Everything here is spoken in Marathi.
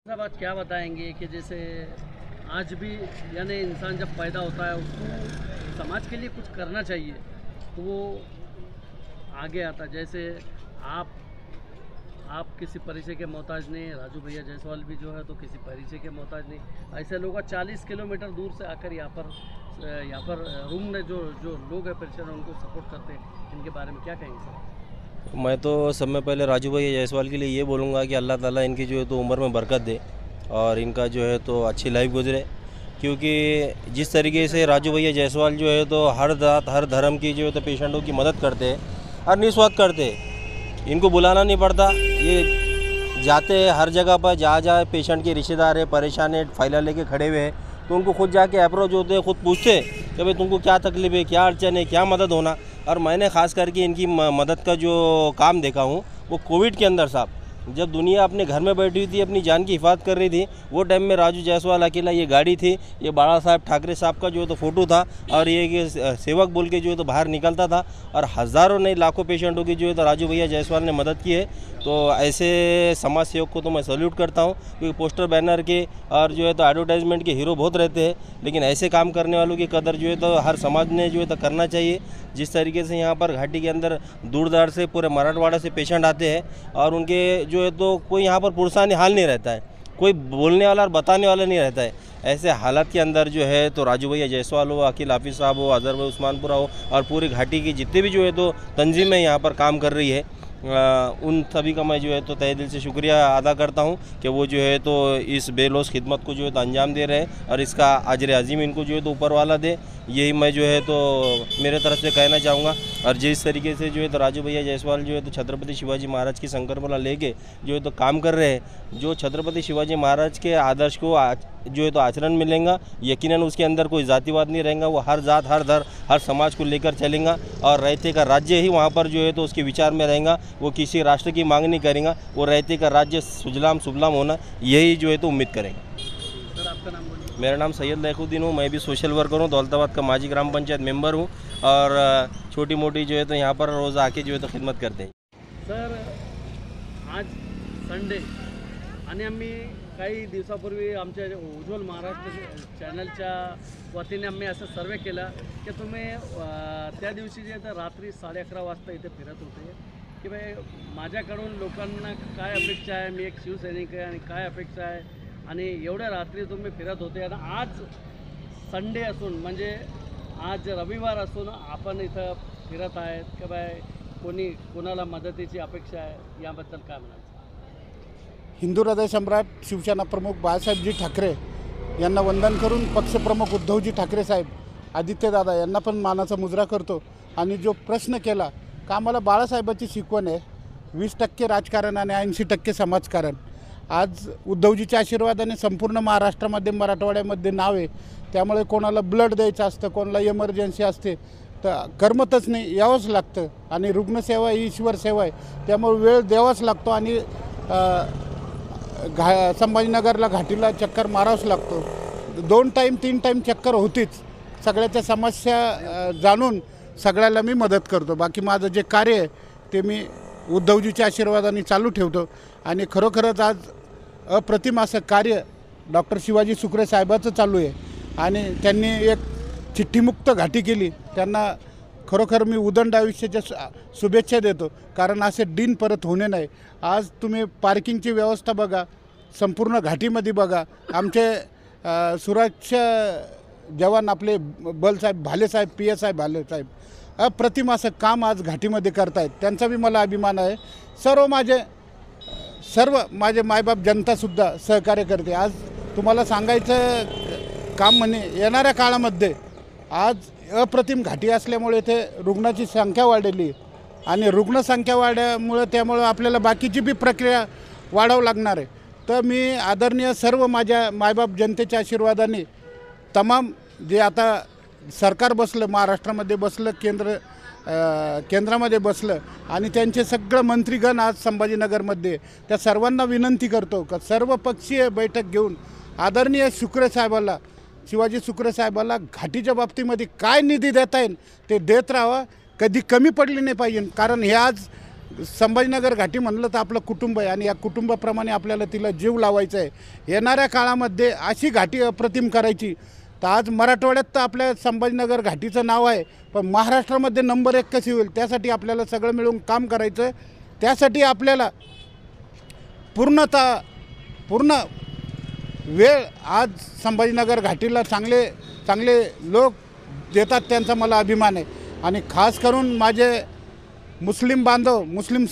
साहब आप क्या बताएंगे कि जैसे आज भी यानी इंसान जब पैदा होता है उसको समाज के लिए कुछ करना चाहिए तो वो आगे आता जैसे आप आप किसी परिचय के मोहताज नहीं। राजू भैया जायसवाल भी जो है तो किसी परिचय के मोहताज नहीं। ऐसे लोग 40 किलोमीटर दूर से आकर यहाँ पर रूम में जो जो लोग हैं परिचय उनको सपोर्ट करते हैं। इनके बारे में क्या कहेंगे सर? मैं तो सब में पहले राजू भैया जायसवाल के लिए ये बोलूँगा कि अल्लाह ताला इनकी जो है तो उम्र में बरकत दे और इनका जो है तो अच्छी लाइफ गुजरे, क्योंकि जिस तरीके से राजू भैया जायसवाल जो है तो हर जात हर धर्म की जो है तो पेशेंटों की मदद करते हैं और निस्वार्थ करते हैं। इनको बुलाना नहीं पड़ता, ये जाते हैं हर जगह पर, जहाँ जहाँ पेशेंट के रिश्तेदार है परेशान है फाइल लेके खड़े हुए हैं तो उनको खुद जाके अप्रोच होते हैं, खुद पूछते हैं कि भाई तुमको क्या तकलीफ है, क्या अड़चन है, क्या मदद होना। और मैंने ख़ास करके इनकी मदद का जो काम देखा हूँ वो कोविड के अंदर साहब, जब दुनिया अपने घर में बैठी हुई थी अपनी जान की हिफाजत कर रही थी, वो टाइम में राजू जायसवाल अकेला, ये गाड़ी थी, ये बाला साहब ठाकरे साहब का जो है तो फ़ोटो था और ये सेवक बोल के जो है तो बाहर निकलता था और हज़ारों नहीं लाखों पेशेंटों की जो है तो राजू भैया जायसवाल ने मदद की है। तो ऐसे समाज सेवक को तो मैं सल्यूट करता हूँ, क्योंकि पोस्टर बैनर के और जो है तो एडवर्टाइजमेंट के हीरो बहुत रहते हैं, लेकिन ऐसे काम करने वालों की कदर जो है तो हर समाज ने जो है तो करना चाहिए। जिस तरीके से यहाँ पर घाटी के अंदर दूर दराज से पूरे मराठवाड़ा से पेशेंट आते हैं और उनके जो है तो कोई यहाँ पर पुरसानी हाल नहीं रहता है, कोई बोलने वाला और बताने वाला नहीं रहता है। ऐसे हालात के अंदर जो है तो राजू भैया जायसवाल हो, अकील हाफिज़ साहब हो, अजहर भाई उस्मानपुरा हो और पूरी घाटी की जितने भी जो है तो तंजीमें यहाँ पर काम कर रही है, उन सभी का मैं जो है तो तहे दिल से शुक्रिया अदा करता हूं कि वो जो है तो इस बेलौस खिदमत को जो है तो अंजाम दे रहे हैं और इसका अजर अजीम इनको जो है तो ऊपर वाला दे, यही मैं जो है तो मेरे तरफ से कहना चाहूँगा। और जिस तरीके से जो है तो राजू भैया जायसवाल जो है तो छत्रपति शिवाजी महाराज की संकल्पना लेके जो है तो काम कर रहे हैं, जो छत्रपति शिवाजी महाराज के आदर्श को जो है तो आचरण मिलेगा, यकीनन उसके अंदर कोई जातिवाद नहीं रहेगा, वो हर जात हर धर्म हर समाज को लेकर चलेगा और रहते का राज्य ही वहाँ पर जो है तो उसके विचार में रहेगा, वो किसी राष्ट्र की मांग नहीं करेगा, वो रहते का राज्य सुजलाम सुफलाम होना यही जो है तो उम्मीद करेंगे। सर आपका नाम बोलिए। मेरा नाम सैयद लैखुद्दीन हूँ, मैं भी सोशल वर्कर हूँ, दौलताबाद का माजी ग्राम पंचायत मेंबर हूँ और छोटी मोटी जो है तो यहाँ पर रोज़ आके जो है तो खिदमत करते हैं। सर आज संडे आणि आम्ही काही दिवसापूर्वी आमच्या उज्ज्वल महाराष्ट्र चॅनलच्या वतीने आम्ही असं सर्वे केला की तुम्ही त्या दिवशी जे तर रात्री 11:30 वाजता इथे फिरत होते की भाई माझ्याकडून लोकांना काय अपेक्षा आहे, मी एक शिवसैनिक आहे आणि काय अपेक्षा आहे आणि एवढ्या रात्री तुम्ही फिरत होते आणि आज संडे असून म्हणजे आज रविवार असून आपण इथं फिरत आहेत की भाई कोणाला मदतीची अपेक्षा आहे, याबद्दल काय म्हणाल? हिंदू हृदय सम्राट शिवसेना प्रमुख बाळासाहेबजी ठाकरे यांना वंदन करून पक्षप्रमुख उद्धवजी ठाकरे साहेब आदित्यदादा यांना पण मानाचा मुजरा करतो। आणि जो प्रश्न केला का आम्हाला बाळासाहेबांची शिकवण आहे 20% राजकारण आणि 80% समाजकारण। आज उद्धवजीच्या आशीर्वादाने संपूर्ण महाराष्ट्रामध्ये मराठवाड्यामध्ये नाव आहे, त्यामुळे कोणाला ब्लड द्यायचं असतं, कोणाला इमर्जन्सी असते तर करमतच नाही, यावंच लागतं आणि रुग्णसेवा ही ईश्वर सेवा आहे, त्यामुळे वेळ द्यावाच लागतो आणि संभाजीनगरला घाटीला चक्कर मारावंच लागतो। 2 टाईम 3 टाईम चक्कर होतीच, सगळ्याच्या समस्या जाणून सगळ्याला मी मदत करतो। बाकी माझं जे कार्य आहे ते मी उद्धवजीच्या आशीर्वादाने चालू ठेवतो आणि खरोखरच आज अप्रतिम असं कार्य डॉक्टर शिवाजी सुक्रे साहेबांचं चालू आहे आणि त्यांनी एक चिठ्ठीमुक्त घाटी केली, त्यांना खरोखर मी उदंड आयुष्याच्या शुभेच्छा देतो, कारण असे दिन परत होणे नाही। आज तुम्ही पार्किंगची व्यवस्था बघा, संपूर्ण घाटीमध्ये बघा, आमचे सुरक्षा जवान आपले बलसाहेब भालेसाहेब PSI भालेसाहेब अप्रतिम असं काम आज घाटीमध्ये करतायत, त्यांचा बी मला अभिमान आहे। सर्व माझे मायबाप जनतासुद्धा सहकार्य करते। आज तुम्हाला सांगायचं काम म्हणे येणाऱ्या काळामध्ये आज अप्रतिम घाटी असल्यामुळे ते रुग्णाची संख्या वाढली आणि रुग्णसंख्या वाढल्यामुळे त्यामुळे आपल्याला बाकीची बी प्रक्रिया वाढावं लागणार आहे। तर मी आदरणीय सर्व माझ्या मायबाप जनतेच्या आशीर्वादाने तमाम जे आता सरकार बसलं महाराष्ट्रामध्ये बसलं, केंद्रामध्ये बसलं आणि त्यांचे सगळं मंत्रीगण आज संभाजीनगरमध्ये, त्या सर्वांना विनंती करतो का सर्वपक्षीय बैठक घेऊन आदरणीय शुक्रे साहेबाला शिवाजी सुक्रे साहेबाला घाटीच्या बाबतीमध्ये काय निधी देता येईल ते देत राहावा, कधी कमी पडली नाही पाहिजे। कारण हे आज संभाजीनगर घाटी म्हणलं तर आपलं कुटुंब आहे आणि या कुटुंबाप्रमाणे आपल्याला तिला जीव लावायचा आहे. येणाऱ्या काळामध्ये अशी घाटी अप्रतिम करायची तर आज मराठवाड्यात तर आपल्या संभाजीनगर घाटीचं नाव आहे, पण महाराष्ट्रामध्ये नंबर 1 कशी होईल त्यासाठी आपल्याला सगळं मिळून काम करायचं आहे. त्यासाठी आपल्याला पूर्ण वेळ आज संभाजीनगर घाटीला चांगले लोक देतात, त्यांचा मला अभिमान आहे. आणि खास करून माझे मुस्लिम बांधव, मुस्लिम